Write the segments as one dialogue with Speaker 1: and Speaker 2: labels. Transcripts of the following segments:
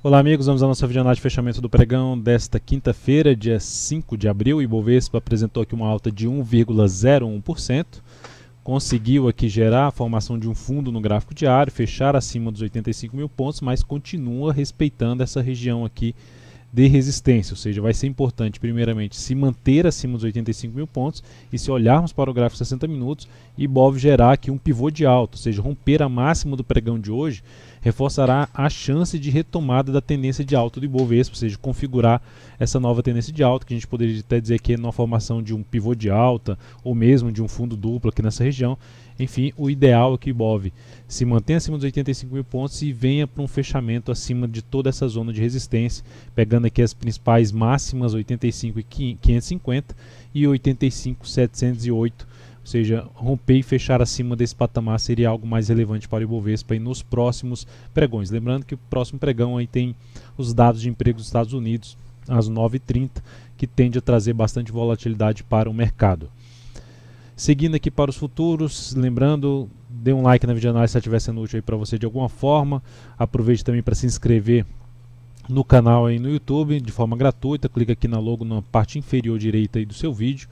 Speaker 1: Olá amigos, vamos à nossa videoanálise de fechamento do pregão desta quinta-feira, dia 5 de abril. O Ibovespa apresentou aqui uma alta de 1,01%, conseguiu aqui gerar a formação de um fundo no gráfico diário, fechar acima dos 85 mil pontos, mas continua respeitando essa região aqui de resistência, ou seja, vai ser importante primeiramente se manter acima dos 85 mil pontos e se olharmos para o gráfico de 60 minutos, Ibov gerar aqui um pivô de alta, ou seja, romper a máxima do pregão de hoje, reforçará a chance de retomada da tendência de alta do Ibovespa, ou seja, configurar essa nova tendência de alta, que a gente poderia até dizer que é uma formação de um pivô de alta ou mesmo de um fundo duplo aqui nessa região. Enfim, o ideal é que o Ibov se mantenha acima dos 85 mil pontos e venha para um fechamento acima de toda essa zona de resistência, pegando aqui as principais máximas 85.550 e 85.708, ou seja, romper e fechar acima desse patamar seria algo mais relevante para o Ibovespa nos próximos pregões. Lembrando que o próximo pregão aí tem os dados de emprego dos Estados Unidos às 9h30, que tende a trazer bastante volatilidade para o mercado. Seguindo aqui para os futuros, lembrando, dê um like na videoanálise se estiver sendo útil para você de alguma forma. Aproveite também para se inscrever no canal aí no YouTube de forma gratuita. Clica aqui na logo na parte inferior direita aí do seu vídeo,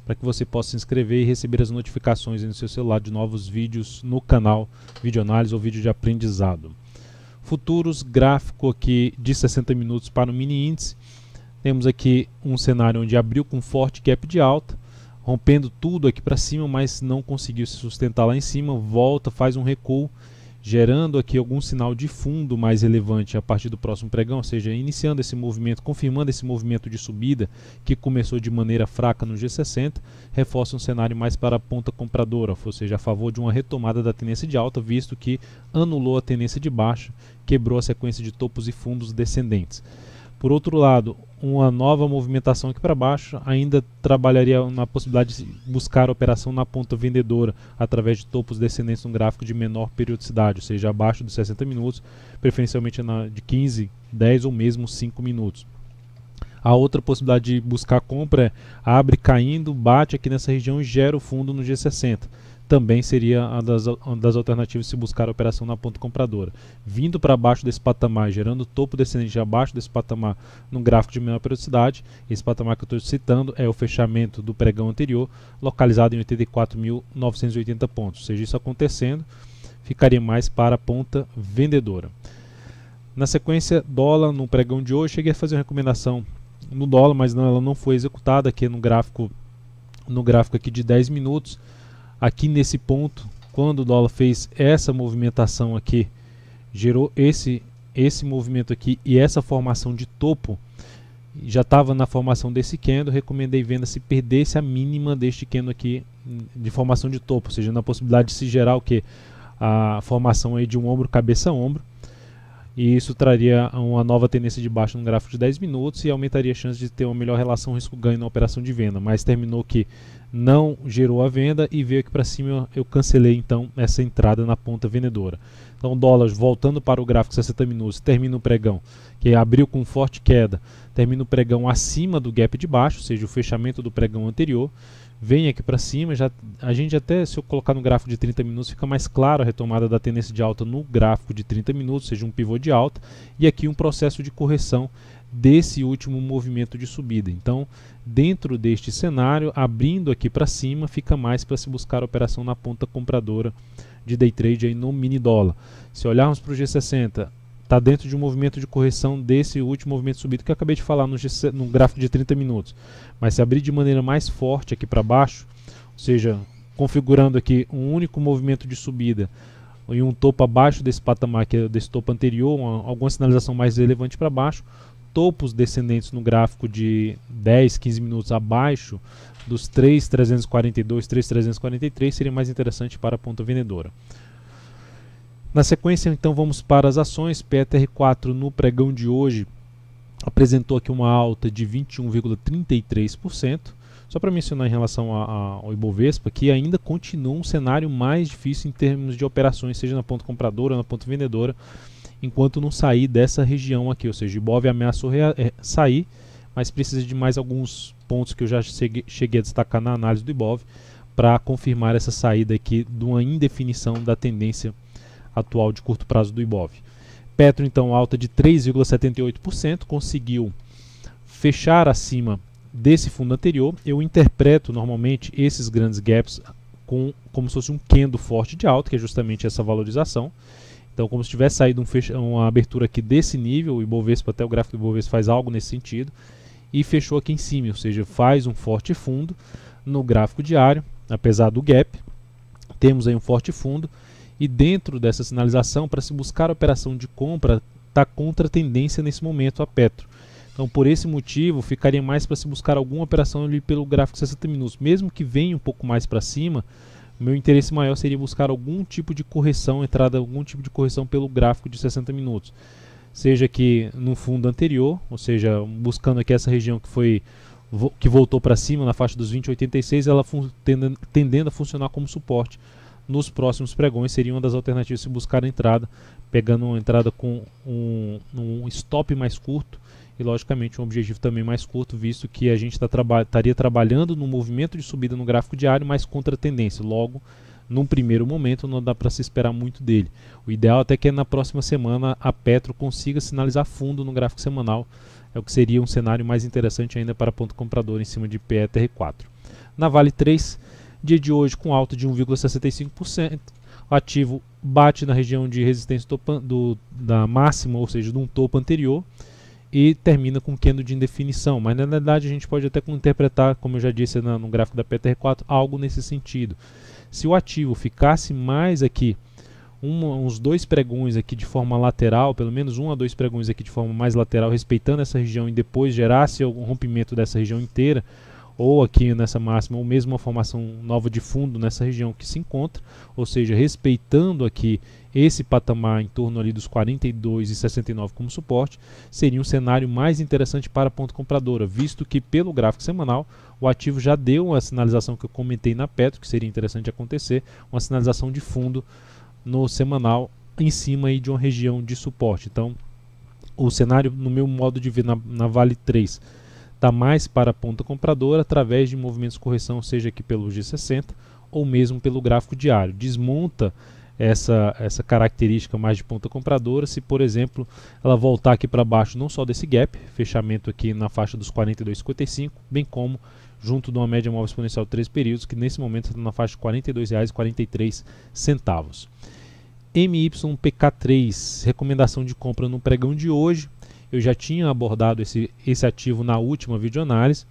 Speaker 1: para que você possa se inscrever e receber as notificações aí no seu celular de novos vídeos no canal Videoanálise ou vídeo de aprendizado. Futuros, gráfico aqui de 60 minutos para o mini índice. Temos aqui um cenário onde abriu com forte gap de alta, rompendo tudo aqui para cima, mas não conseguiu se sustentar lá em cima, volta, faz um recuo, gerando aqui algum sinal de fundo mais relevante a partir do próximo pregão, ou seja, iniciando esse movimento, confirmando esse movimento de subida que começou de maneira fraca no G60, reforça um cenário mais para a ponta compradora, ou seja, a favor de uma retomada da tendência de alta, visto que anulou a tendência de baixa, quebrou a sequência de topos e fundos descendentes. Por outro lado, uma nova movimentação aqui para baixo ainda trabalharia na possibilidade de buscar a operação na ponta vendedora através de topos descendentes no gráfico de menor periodicidade, ou seja, abaixo dos 60 minutos, preferencialmente de 15, 10 ou mesmo 5 minutos. A outra possibilidade de buscar compra é abre caindo, bate aqui nessa região e gera o fundo no G60. Também seria uma das alternativas se buscar a operação na ponta compradora. Vindo para baixo desse patamar, gerando topo descendente abaixo desse patamar no gráfico de menor periodicidade, esse patamar que eu estou citando é o fechamento do pregão anterior, localizado em 84.980 pontos. Ou seja, isso acontecendo, ficaria mais para a ponta vendedora. Na sequência, dólar no pregão de hoje, cheguei a fazer uma recomendação no dólar, mas ela não foi executada aqui no gráfico aqui de 10 minutos. Aqui nesse ponto, quando o dólar fez essa movimentação aqui, gerou esse movimento aqui e essa formação de topo, já estava na formação desse candle, recomendei venda se perdesse a mínima deste candle aqui de formação de topo, ou seja, na possibilidade de se gerar o que? A formação aí de um ombro, cabeça a ombro, e isso traria uma nova tendência de baixa no gráfico de 10 minutos e aumentaria a chance de ter uma melhor relação risco-ganho na operação de venda, mas terminou que não gerou a venda e veio aqui para cima, eu cancelei então essa entrada na ponta vendedora. Então dólar voltando para o gráfico de 60 minutos, termina o pregão, que abriu com forte queda, termina o pregão acima do gap de baixo, ou seja, o fechamento do pregão anterior, vem aqui para cima, a gente até, se eu colocar no gráfico de 30 minutos, fica mais claro a retomada da tendência de alta no gráfico de 30 minutos, ou seja, um pivô de alta, e aqui um processo de correção desse último movimento de subida. Então, dentro deste cenário, abrindo aqui para cima, fica mais para se buscar a operação na ponta compradora de day trade aí no mini dólar. Se olharmos para o G60, está dentro de um movimento de correção desse último movimento de subida que eu acabei de falar no gráfico de 30 minutos. Mas se abrir de maneira mais forte aqui para baixo, ou seja, configurando aqui um único movimento de subida e um topo abaixo desse patamar, que é desse topo anterior, alguma sinalização mais relevante para baixo, topos descendentes no gráfico de 10, 15 minutos abaixo dos 3.342, 3.343 seria mais interessante para a ponta vendedora. Na sequência, então, vamos para as ações. PTR4 no pregão de hoje apresentou aqui uma alta de 21,33%. Só para mencionar em relação ao Ibovespa, que ainda continua um cenário mais difícil em termos de operações, seja na ponta compradora ou na ponta vendedora, enquanto não sair dessa região aqui, ou seja, o Ibov ameaçou sair, mas precisa de mais alguns pontos que eu já cheguei a destacar na análise do Ibov para confirmar essa saída aqui de uma indefinição da tendência atual de curto prazo do Ibov. Petro, então, alta de 3,78%, conseguiu fechar acima desse fundo anterior. Eu interpreto normalmente esses grandes gaps como se fosse um candle forte de alta, que é justamente essa valorização. Então, como se tivesse saído uma abertura aqui desse nível, o Ibovespa, até o gráfico do Ibovespa faz algo nesse sentido, e fechou aqui em cima, ou seja, faz um forte fundo no gráfico diário, apesar do gap. Temos aí um forte fundo, e dentro dessa sinalização, para se buscar a operação de compra, está contra a tendência nesse momento a Petro. Então, por esse motivo, ficaria mais para se buscar alguma operação ali pelo gráfico 60 minutos. Mesmo que venha um pouco mais para cima, o meu interesse maior seria buscar algum tipo de correção, algum tipo de correção pelo gráfico de 60 minutos. Seja aqui no fundo anterior, ou seja, buscando aqui essa região que voltou para cima na faixa dos 20,86, ela tendendo a funcionar como suporte. Nos próximos pregões seria uma das alternativas se buscar a entrada, pegando uma entrada com um stop mais curto e logicamente um objetivo também mais curto, visto que a gente estaria trabalhando no movimento de subida no gráfico diário, mas contra a tendência. Logo, num primeiro momento não dá para se esperar muito dele. O ideal até que na próxima semana a Petro consiga sinalizar fundo no gráfico semanal, é o que seria um cenário mais interessante ainda para ponto comprador em cima de PETR4. Na Vale 3, dia de hoje com alta de 1,65%, o ativo bate na região de resistência da máxima, ou seja, de um topo anterior, e termina com candle de indefinição, mas na verdade a gente pode até interpretar, como eu já disse no gráfico da PETR4, algo nesse sentido. Se o ativo ficasse mais aqui, uns 2 pregões aqui de forma lateral, pelo menos 1 a 2 pregões aqui de forma mais lateral, respeitando essa região e depois gerasse algum rompimento dessa região inteira, ou aqui nessa máxima, ou mesmo uma formação nova de fundo nessa região que se encontra, ou seja, respeitando aqui esse patamar em torno ali dos 42,69 como suporte, seria um cenário mais interessante para a ponta compradora, visto que pelo gráfico semanal o ativo já deu a sinalização que eu comentei na Petro, que seria interessante acontecer, uma sinalização de fundo no semanal em cima aí de uma região de suporte. Então, o cenário, no meu modo de ver na Vale 3, está mais para a ponta compradora através de movimentos de correção, seja aqui pelo G60 ou mesmo pelo gráfico diário. Desmonta essa característica mais de ponta compradora se, por exemplo, ela voltar aqui para baixo não só desse gap, fechamento aqui na faixa dos 42,55, bem como junto de uma média móvel exponencial de 3 períodos, que nesse momento está na faixa de R$ 42,43. MYPK3, recomendação de compra no pregão de hoje. Eu já tinha abordado esse ativo na última videoanálise,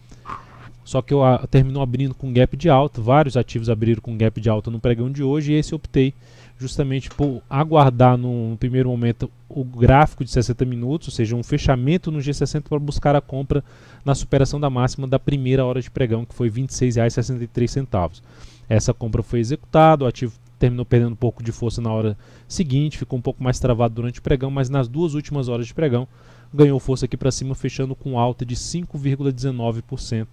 Speaker 1: só que eu terminou abrindo com gap de alta. Vários ativos abriram com gap de alta no pregão de hoje, e esse eu optei justamente por aguardar no primeiro momento o gráfico de 60 minutos, ou seja, um fechamento no G60 para buscar a compra na superação da máxima da primeira hora de pregão, que foi R$ 26,63. Essa compra foi executada, o ativo terminou perdendo um pouco de força na hora seguinte, ficou um pouco mais travado durante o pregão, mas nas 2 últimas horas de pregão ganhou força aqui para cima, fechando com alta de 5,19%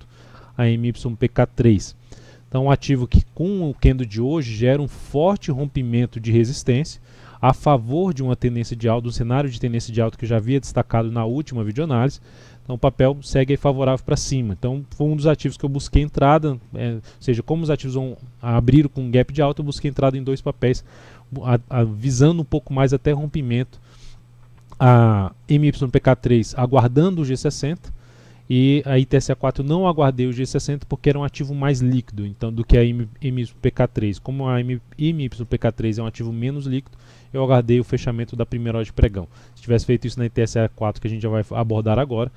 Speaker 1: a MYPK3. Então, um ativo que com o candle de hoje gera um forte rompimento de resistência a favor de uma tendência de alta, um cenário de tendência de alta que eu já havia destacado na última videoanálise. Então, o papel segue aí favorável para cima. Então, foi um dos ativos que eu busquei entrada, ou seja, como os ativos vão abrir com um gap de alta, eu busquei entrada em 2 papéis, visando um pouco mais até rompimento. A MYPK3 aguardando o G60, e a ITSA4 não aguardei o G60 porque era um ativo mais líquido então, do que a MYPK3. Como a MYPK3 é um ativo menos líquido, eu aguardei o fechamento da primeira hora de pregão. Se tivesse feito isso na ITSA4, que a gente já vai abordar agora,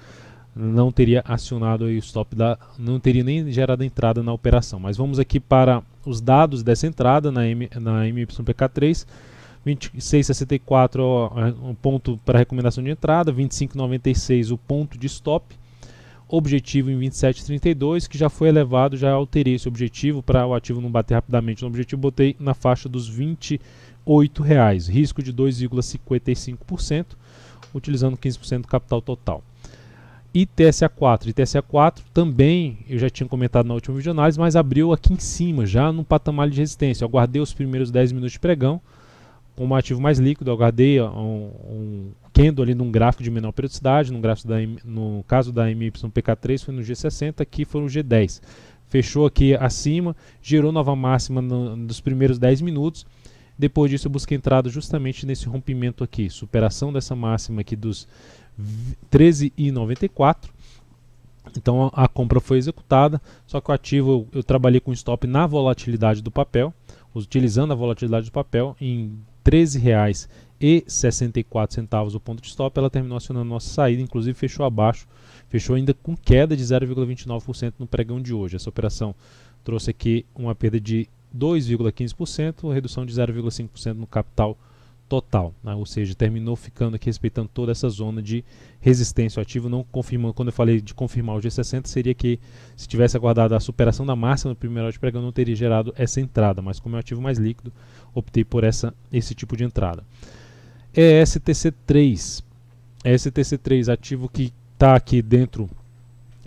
Speaker 1: não teria acionado aí o stop, não teria nem gerado a entrada na operação. Mas vamos aqui para os dados dessa entrada na MYPK3. 26,64 o ponto para recomendação de entrada, 25,96 o ponto de stop, objetivo em 27,32, que já foi elevado, já alterei esse objetivo para o ativo não bater rapidamente no objetivo, botei na faixa dos R$ 28,00, risco de 2,55%, utilizando 15% do capital total. ITSA4 também, eu já tinha comentado na última videoanálise, mas abriu aqui em cima, já no patamar de resistência. Eu aguardei os primeiros 10 minutos de pregão, como ativo mais líquido, eu aguardei um candle ali num gráfico de menor periodicidade, no caso da MYPK3 foi no G60, aqui foi no G10. Fechou aqui acima, gerou nova máxima dos primeiros 10 minutos, Depois disso eu busquei entrada justamente nesse rompimento aqui, superação dessa máxima aqui dos 13,94. Então a compra foi executada, só que o ativo eu trabalhei com stop na volatilidade do papel, utilizando a volatilidade do papel em R$ 13,64 o ponto de stop. Ela terminou acionando nossa saída, inclusive fechou abaixo, fechou ainda com queda de 0,29% no pregão de hoje. Essa operação trouxe aqui uma perda de 2,15%, redução de 0,5% no capital total, né? Ou seja, terminou ficando aqui respeitando toda essa zona de resistência. O ativo não confirmando, quando eu falei de confirmar o G60, seria que se tivesse aguardado a superação da máxima no primeiro hora de pregão não teria gerado essa entrada, mas como é um ativo mais líquido, optei por esse tipo de entrada. ESTC3, ativo que está aqui dentro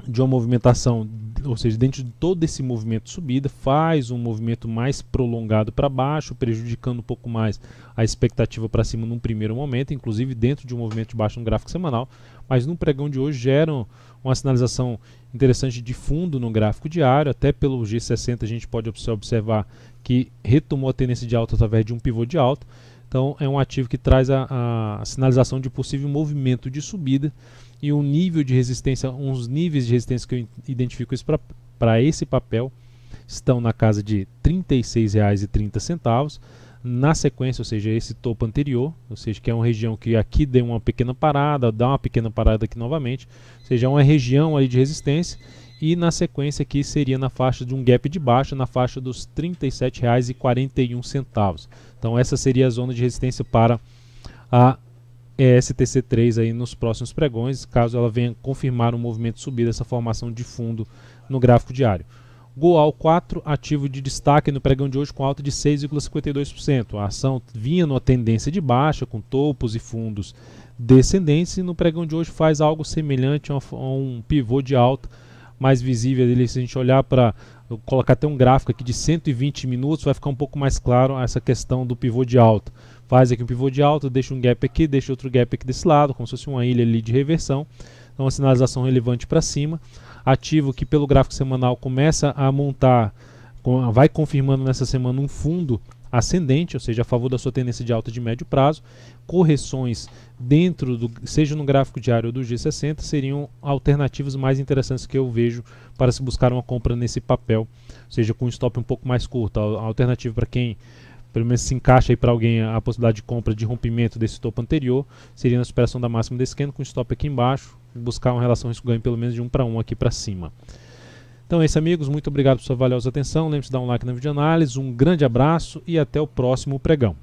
Speaker 1: de uma movimentação, ou seja, dentro de todo esse movimento de subida, faz um movimento mais prolongado para baixo, prejudicando um pouco mais a expectativa para cima num primeiro momento, inclusive dentro de um movimento de baixo no gráfico semanal, mas no pregão de hoje geram uma sinalização interessante de fundo no gráfico diário. Até pelo G60 a gente pode observar que retomou a tendência de alta através de um pivô de alta. Então é um ativo que traz a sinalização de possível movimento de subida e um nível de resistência, uns níveis de resistência que eu identifico para esse papel estão na casa de R$ 36,30 na sequência, ou seja, esse topo anterior, ou seja, que é uma região que aqui deu uma pequena parada, dá uma pequena parada aqui novamente, ou seja, é uma região aí de resistência, e na sequência aqui seria na faixa de um gap de baixa, na faixa dos R$ 37,41. Então essa seria a zona de resistência para a ESTC3 aí nos próximos pregões, caso ela venha confirmar um movimento de subida, essa formação de fundo no gráfico diário. Goal 4, ativo de destaque no pregão de hoje com alta de 6,52%. A ação vinha numa tendência de baixa, com topos e fundos descendentes, e no pregão de hoje faz algo semelhante a um pivô de alta mais visível ali. Se a gente olhar para, colocar até um gráfico aqui de 120 minutos, vai ficar um pouco mais claro essa questão do pivô de alta. Faz aqui um pivô de alta, deixa um gap aqui, deixa outro gap aqui desse lado, como se fosse uma ilha ali de reversão. Então uma sinalização relevante para cima. Ativo que pelo gráfico semanal começa a montar, vai confirmando nessa semana um fundo ascendente, ou seja, a favor da sua tendência de alta de médio prazo. Correções dentro do, seja no gráfico diário ou do G60, seriam alternativas mais interessantes que eu vejo para se buscar uma compra nesse papel, ou seja, com um stop um pouco mais curto. A alternativa para quem pelo menos se encaixa aí para alguém a possibilidade de compra de rompimento desse topo anterior, seria na superação da máxima desse candle com stop aqui embaixo, buscar uma relação risco-ganho pelo menos de 1 para 1 aqui para cima. Então é isso, amigos, muito obrigado por sua valiosa atenção, lembre-se de dar um like na videoanálise, um grande abraço e até o próximo pregão.